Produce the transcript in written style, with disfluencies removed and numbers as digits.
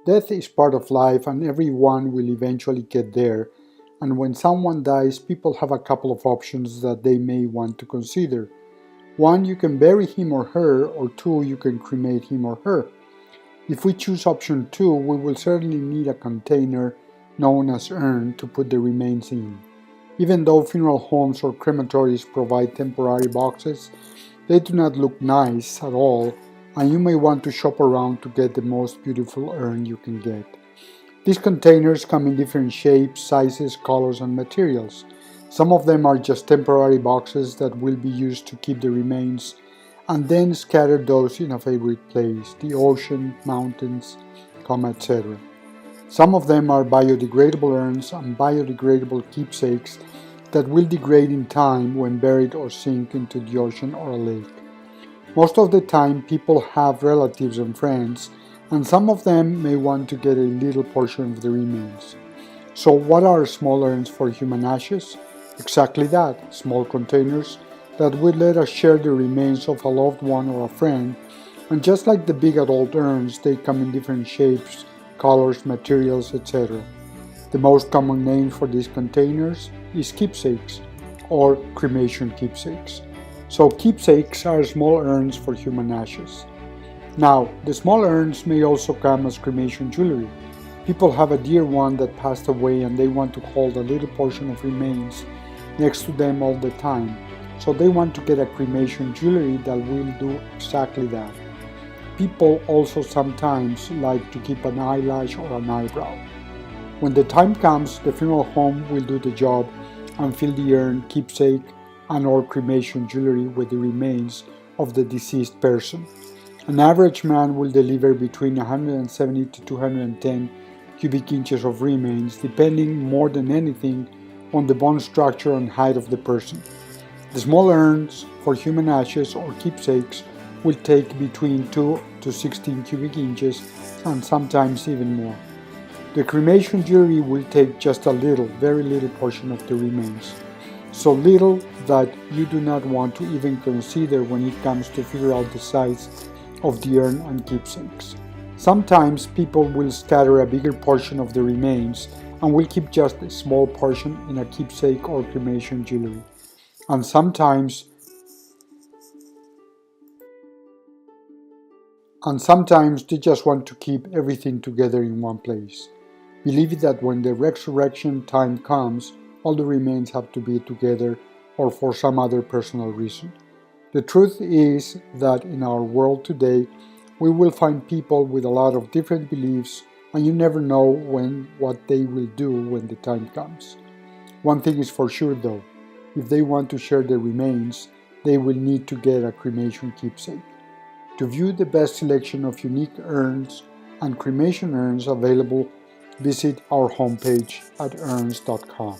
Death is part of life and everyone will eventually get there, and when someone dies, people have a couple of options that they may want to consider. One, you can bury him or her, or two, you can cremate him or her. If we choose option 2, we will certainly need a container known as urn to put the remains in. Even though funeral homes or crematories provide temporary boxes, they do not look nice at all, and you may want to shop around to get the most beautiful urn you can get. These containers come in different shapes, sizes, colors, and materials. Some of them are just temporary boxes that will be used to keep the remains and then scatter those in a favorite place, the ocean, mountains, etc. Some of them are biodegradable urns and biodegradable keepsakes that will degrade in time when buried or sink into the ocean or a lake. Most of the time, people have relatives and friends, and some of them may want to get a little portion of the remains. So what are small urns for human ashes? Exactly that, small containers that will let us share the remains of a loved one or a friend, and just like the big adult urns, they come in different shapes, colors, materials, etc. The most common name for these containers is keepsakes or cremation keepsakes. So keepsakes are small urns for human ashes. Now, the small urns may also come as cremation jewelry. People have a dear one that passed away and they want to hold a little portion of remains next to them all the time. So they want to get a cremation jewelry that will do exactly that. People also sometimes like to keep an eyelash or an eyebrow. When the time comes, the funeral home will do the job and fill the urn, keepsake, and or cremation jewelry with the remains of the deceased person. An average man will deliver between 170 to 210 cubic inches of remains, depending more than anything on the bone structure and height of the person. The small urns for human ashes or keepsakes will take between 2 to 16 cubic inches and sometimes even more. The cremation jewelry will take just a little, very little portion of the remains. So little that you do not want to even consider when it comes to figure out the size of the urn and keepsakes. Sometimes people will scatter a bigger portion of the remains and will keep just a small portion in a keepsake or cremation jewelry. And sometimes they just want to keep everything together in one place. Believe that when the resurrection time comes, all the remains have to be together or for some other personal reason. The truth is that in our world today, we will find people with a lot of different beliefs, and you never know what they will do when the time comes. One thing is for sure though, if they want to share the remains, they will need to get a cremation keepsake. To view the best selection of unique urns and cremation urns available, visit our homepage at Urns.com.